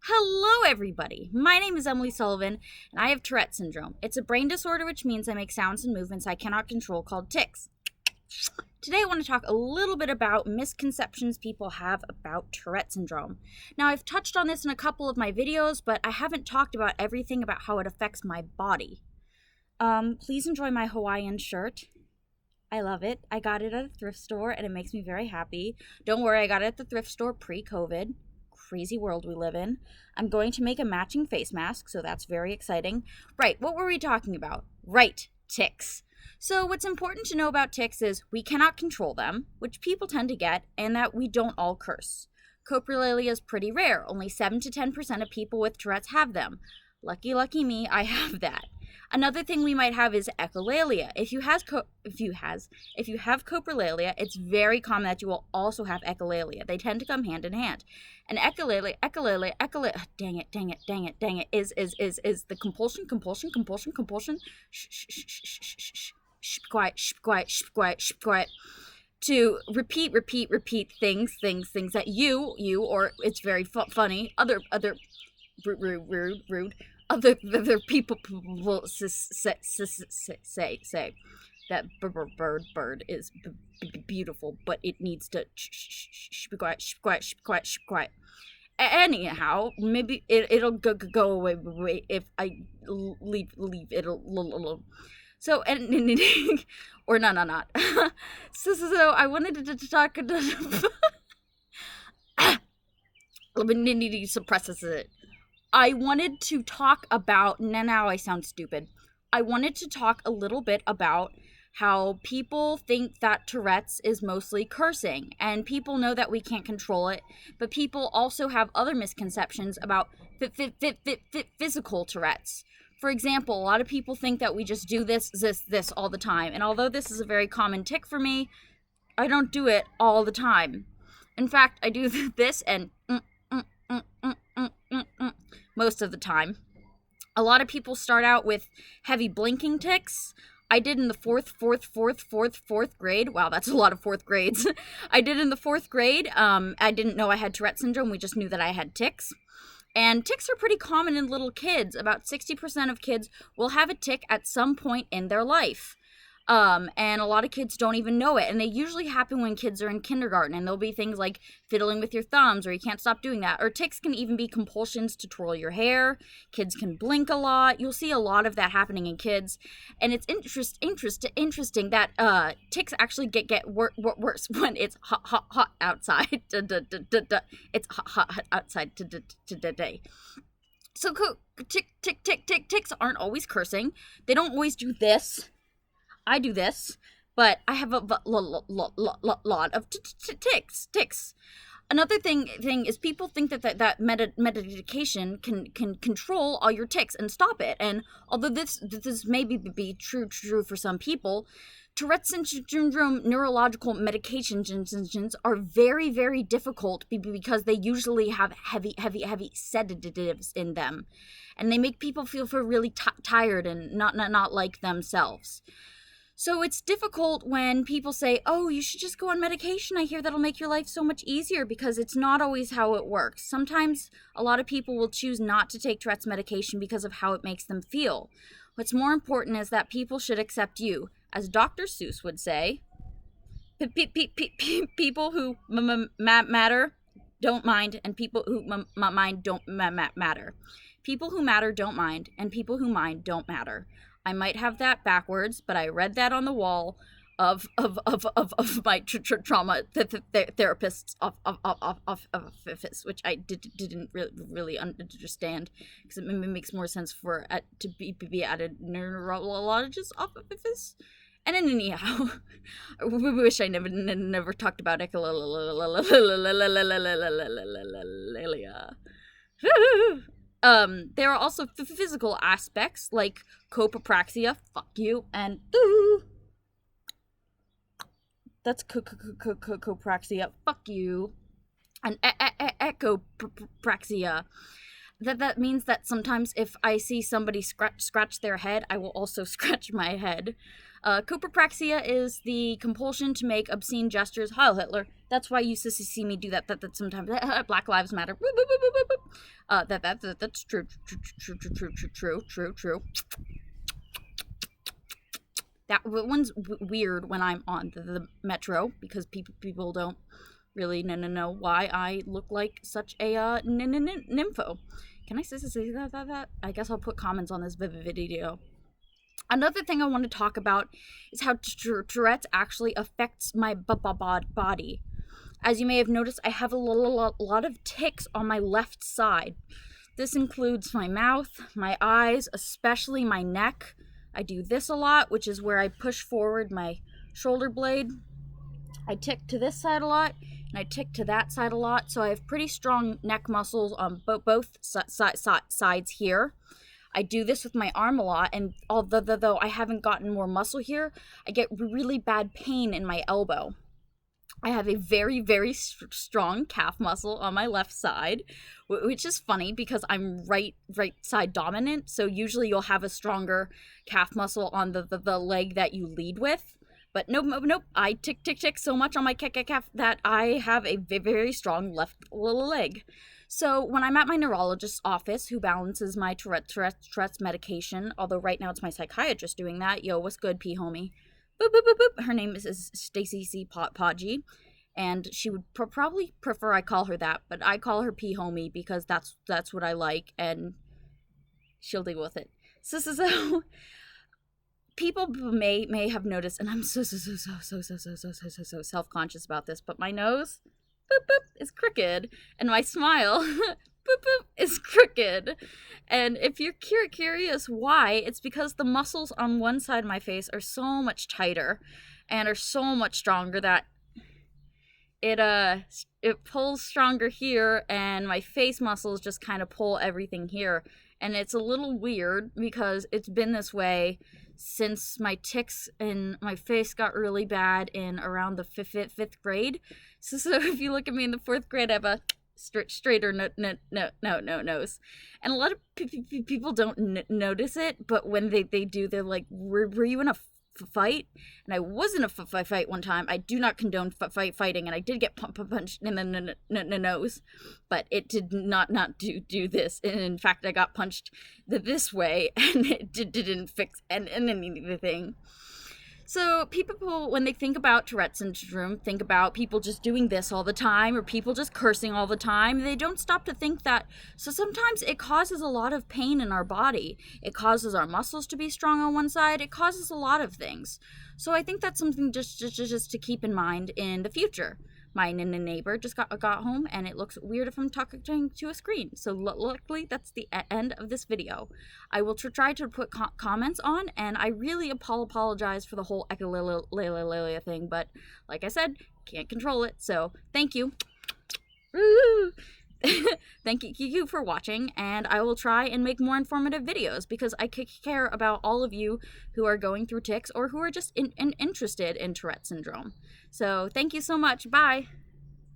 Hello, everybody. My name is Emily Sullivan, and I have Tourette syndrome. It's a brain disorder which means I make sounds and movements I cannot control called tics. Today, I want to talk a little bit about misconceptions people have about Tourette syndrome. Now, I've touched on this in a couple of my videos, but I haven't talked about everything about how it affects my body. Please enjoy my Hawaiian shirt. I love it. I got it at a thrift store, and it makes me very happy. Don't worry, I got it at the thrift store pre-COVID. Crazy world we live in. I'm going to make a matching face mask, so that's very exciting. Right, what were we talking about? Right, tics. So what's important to know about tics is we cannot control them, which people tend to get, and that we don't all curse. Coprolalia is pretty rare. Only 7 to 10% of people with Tourette's have them. Lucky me, I have that. Another thing we might have is echolalia. If you have coprolalia, it's very common that you will also have echolalia. They tend to come hand in hand. And echolalia, dang it, is the compulsion. Shh, quiet. To repeat things that you or it's very funny. Other rude. Other people will say that bird is beautiful, but it needs to be quiet. Anyhow, maybe it'll go away if I leave it alone. So, and or not. So I wanted to talk. Let me suppress it. I wanted to talk about, now I sound stupid. I wanted to talk a little bit about how people think that Tourette's is mostly cursing, and people know that we can't control it, but people also have other misconceptions about physical Tourette's. For example, a lot of people think that we just do this all the time, and although this is a very common tic for me, I don't do it all the time. In fact, I do this and most of the time. A lot of people start out with heavy blinking tics. I did in the fourth grade. Wow, that's a lot of fourth grades. I did in the fourth grade. I didn't know I had Tourette syndrome. We just knew that I had tics. And tics are pretty common in little kids. About 60% of kids will have a tic at some point in their life. And a lot of kids don't even know it. And they usually happen when kids are in kindergarten. And there'll be things like fiddling with your thumbs, or you can't stop doing that. Or tics can even be compulsions to twirl your hair. Kids can blink a lot. You'll see a lot of that happening in kids. And it's interesting that tics actually get worse when it's hot outside. It's hot outside today. So tics aren't always cursing. They don't always do this. I do this, but I have a lot of tics. Another thing is people think that medication can control all your tics and stop it. And although this may be true for some people, Tourette syndrome neurological medications are very, very difficult because they usually have heavy sedatives in them, and they make people feel really tired and not like themselves. So it's difficult when people say, oh, you should just go on medication. I hear that'll make your life so much easier, because it's not always how it works. Sometimes a lot of people will choose not to take Tourette's medication because of how it makes them feel. What's more important is that people should accept you. As Dr. Seuss would say, people who matter don't mind, and people who mind don't matter. People who matter don't mind, and people who mind don't matter. I might have that backwards, but I read that on the wall of my trauma therapist's office, which I didn't really understand, because it makes more sense for to be at a neurologist's office. And anyhow, I wish I never talked about echolalia. There are also physical aspects like Copopraxia, fuck you, and that's Copopraxia, fuck you, and Echopraxia. that means that sometimes if I see somebody scratch their head, I will also scratch my head. Copopraxia is the compulsion to make obscene gestures. Heil Hitler. That's why you used to see me do that sometimes. Black Lives Matter. That's true. That one's weird when I'm on the metro because people don't really know why I look like such a nympho. Can I say that? I guess I'll put comments on this video. Another thing I want to talk about is how Tourette actually affects my body. As you may have noticed, I have a lot of tics on my left side. This includes my mouth, my eyes, especially my neck. I do this a lot, which is where I push forward my shoulder blade. I tic to this side a lot, and I tic to that side a lot, so I have pretty strong neck muscles on both sides here. I do this with my arm a lot, and although I haven't gotten more muscle here, I get really bad pain in my elbow. I have a very, very strong calf muscle on my left side, which is funny because I'm right side dominant, so usually you'll have a stronger calf muscle on the leg that you lead with. But nope, I tic so much on my calf that I have a very strong left leg. So when I'm at my neurologist's office, who balances my Tourette's medication, although right now it's my psychiatrist doing that. Yo, what's good, P homie? Boop, boop, boop, boop. Her name is Stacy C. Podgy, and she would probably prefer I call her that, but I call her P homie because that's what I like, and she'll deal with it. So people may have noticed, and I'm so self-conscious about this, but my nose, boop, boop, is crooked, and my smile, boop, boop, is crooked. And if you're curious why, it's because the muscles on one side of my face are so much tighter and are so much stronger that it pulls stronger here, and my face muscles just kind of pull everything here. And it's a little weird because it's been this way since my tics in my face got really bad in around the fifth grade. So if you look at me in the 4th grade, I have a straighter nose. And a lot of people don't notice it, but when they do, they're like, were you in a fight? And I was in a fight one time. I do not condone fighting, and I did get punched in the nose, but it did not do this. And in fact, I got punched this way, and it didn't fix anything. So people, when they think about Tourette syndrome, think about people just doing this all the time, or people just cursing all the time. They don't stop to think that. So sometimes it causes a lot of pain in our body. It causes our muscles to be strong on one side. It causes a lot of things. So I think that's something just to keep in mind in the future. My neighbor just got home, and it looks weird if I'm talking to a screen. So luckily, that's the end of this video. I will try to put comments on, and I really apologize for the whole echolalia thing, but like I said, can't control it. So thank you. Thank you for watching, and I will try and make more informative videos because I care about all of you who are going through tics or who are just interested in Tourette syndrome. So thank you so much. Bye.